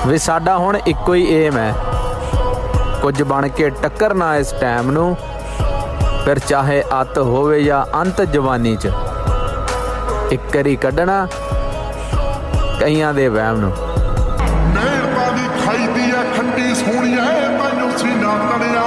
ਵੀ ਸਾਡਾ ਹੁਣ ਇੱਕੋ ਹੀ ਏਮ ਹੈ, ਕੁਝ ਬਣ ਕੇ ਟੱਕਰਨਾ ਇਸ ਟਾਈਮ ਨੂੰ, ਫਿਰ ਚਾਹੇ ਅੱਤ ਹੋਵੇ ਜਾਂ ਅੰਤ ਜਵਾਨੀ 'ਚ, ਇੱਕ ਵਾਰੀ ਕੱਢਣਾ ਕਈਆਂ ਦੇ ਵਹਿਮ ਨੂੰ। ਨਹਿਰ ਦੀ ਖਾਈ ਦੀ ਆ ਖੱਟੀ ਸੋਹਣੀਆਂ, ਮੈਨੂੰ ਸੀਨਾ ਤਣਿਆ